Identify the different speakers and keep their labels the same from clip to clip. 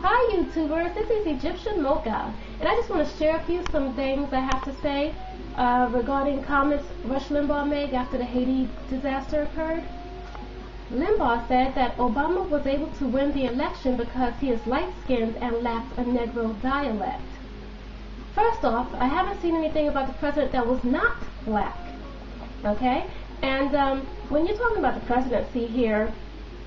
Speaker 1: Hi YouTubers, this is Egyptian Mocha, and I just want to share with you some things I have to say regarding comments Rush Limbaugh made after the Haiti disaster occurred. Limbaugh said that Obama was able to win the election because he is light-skinned and lacks a Negro dialect. First off, I haven't seen anything about the president that was not black, okay? And when you're talking about the presidency here,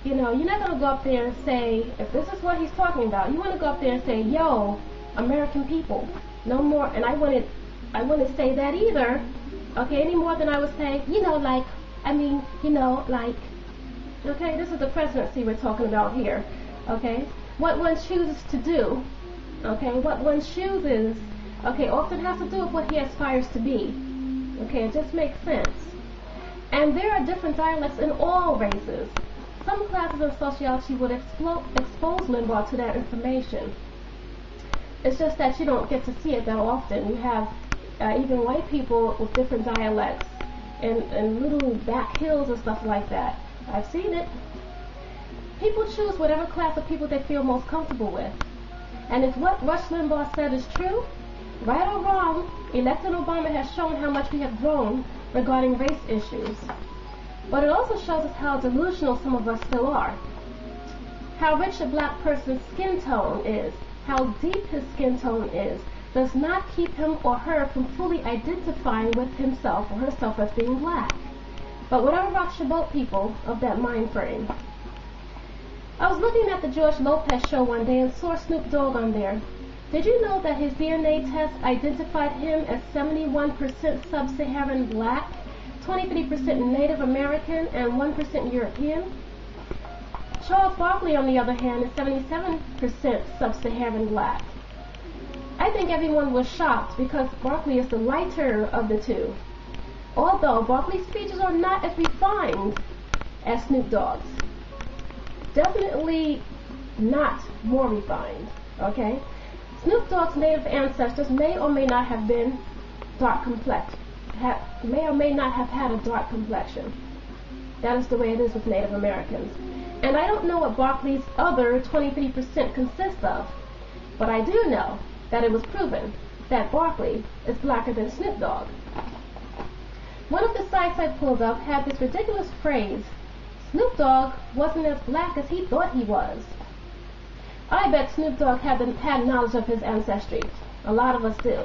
Speaker 1: you know, you're not going to go up there and say, if this is what he's talking about, you want to go up there and say, yo, American people, no more. And I wouldn't say that either, okay, any more than I would say, you know, like, I mean, you know, like, okay, this is the presidency we're talking about here, okay? What one chooses to do, okay, what one chooses, okay, often has to do with what he aspires to be, okay, it just makes sense. And there are different dialects in all races. Some classes in sociology would expose Limbaugh to that information. It's just that you don't get to see it that often. You have even white people with different dialects and little back hills and stuff like that. I've seen it. People choose whatever class of people they feel most comfortable with. And if what Rush Limbaugh said is true, right or wrong, electing Obama has shown how much we have grown regarding race issues. But it also shows us how delusional some of us still are. How rich a black person's skin tone is, how deep his skin tone is, does not keep him or her from fully identifying with himself or herself as being black. But whatever rocks your boat, people of that mind frame. I was looking at the George Lopez show one day and saw Snoop Dogg on there. Did you know that his DNA test identified him as 71% sub-Saharan black, 23% Native American, and 1% European? Charles Barkley, on the other hand, is 77% sub-Saharan black. I think everyone was shocked because Barkley is the lighter of the two. Although Barkley's features are not as refined as Snoop Dogg's. Definitely not more refined, okay? Snoop Dogg's native ancestors may or may not have been dark complexion. May or may not have had a dark complexion. That is the way it is with Native Americans. And I don't know what Barkley's other 23% consists of, but I do know that it was proven that Barkley is blacker than Snoop Dogg. One of the sites I pulled up had this ridiculous phrase, Snoop Dogg wasn't as black as he thought he was. I bet Snoop Dogg had knowledge of his ancestry. A lot of us do.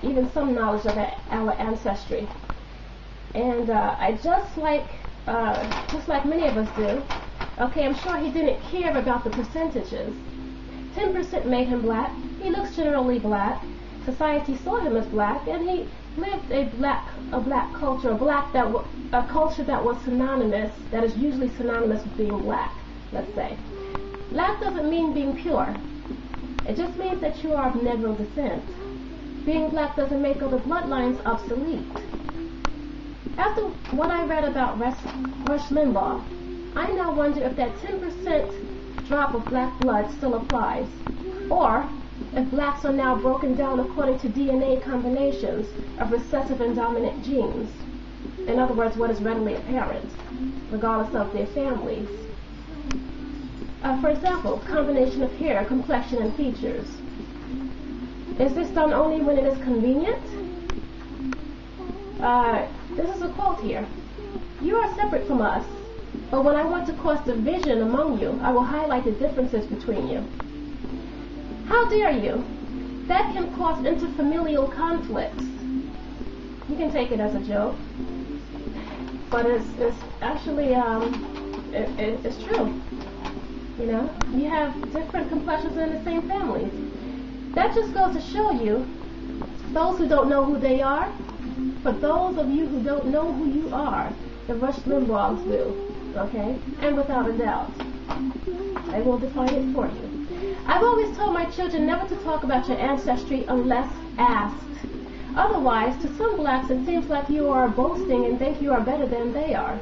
Speaker 1: Even some knowledge of our ancestry. And just like many of us do, okay, I'm sure he didn't care about the percentages. 10% made him black. He looks generally black. Society saw him as black, and he lived a black culture, a culture that was synonymous, that is usually synonymous with being black, let's say. Black doesn't mean being pure. It just means that you are of Negro descent. Being black doesn't make other bloodlines obsolete. After what I read about Rush Limbaugh, I now wonder if that 10% drop of black blood still applies, or if blacks are now broken down according to DNA combinations of recessive and dominant genes. In other words, what is readily apparent, regardless of their families. For example, combination of hair, complexion, and features. Is this done only when it is convenient? This is a quote here. You are separate from us, but when I want to cause division among you, I will highlight the differences between you. How dare you? That can cause interfamilial conflicts. You can take it as a joke, but it's actually it's true. You know, you have different complexions in the same families. That just goes to show you, those who don't know who they are, for those of you who don't know who you are, the Rush Limbaughs do, okay? And without a doubt, I will define it for you. I've always told my children never to talk about your ancestry unless asked. Otherwise, to some blacks, it seems like you are boasting and think you are better than they are.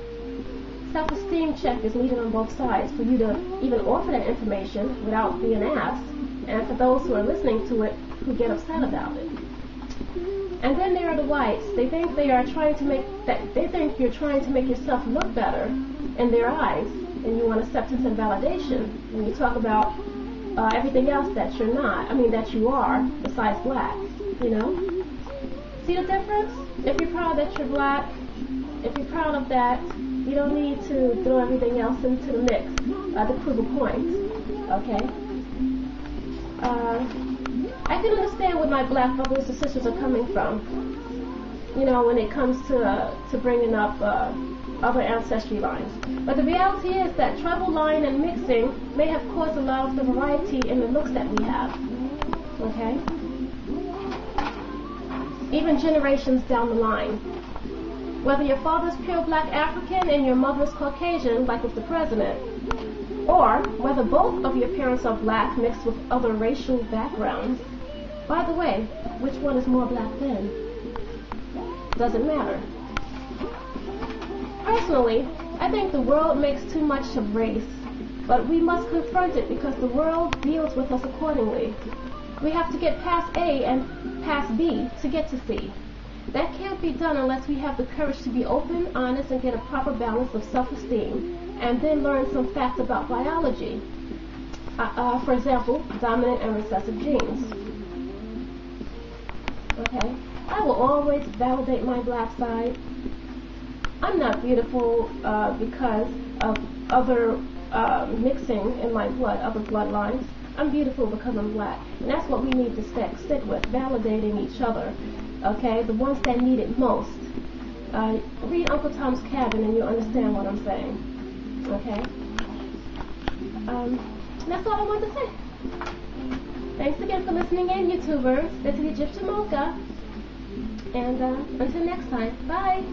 Speaker 1: Self-esteem check is needed on both sides for you to even offer that information without being asked, and for those who are listening to it who get upset about it. And then there are the whites. They think you're trying to make yourself look better in their eyes, and you want acceptance and validation when you talk about everything else that you're not. I mean, that you are, besides black. You know? See the difference? If you're proud that you're black, if you're proud of that, you don't need to throw everything else into the mix to prove a point. Okay? I can understand where my black brothers and sisters are coming from. You know, when it comes to bringing up other ancestry lines. But the reality is that tribal line and mixing may have caused a lot of the variety in the looks that we have. Okay? Even generations down the line. Whether your father's pure black African and your mother's Caucasian, like with the president, or whether both of your parents are black mixed with other racial backgrounds. By the way, which one is more black then? Doesn't matter. Personally, I think the world makes too much of race, but we must confront it because the world deals with us accordingly. We have to get past A and past B to get to C. That can't be done unless we have the courage to be open, honest, and get a proper balance of self-esteem, and then learn some facts about biology. For example, dominant and recessive genes. Okay? I will always validate my black side. I'm not beautiful because of other mixing in my blood, other bloodlines. I'm beautiful because I'm black. And that's what we need to stick with, validating each other. Okay? The ones that need it most. Read Uncle Tom's Cabin and you'll understand what I'm saying. Okay? That's all I wanted to say. Thanks again for listening in, YouTubers. This is Egyptian Mocha. And until next time, bye!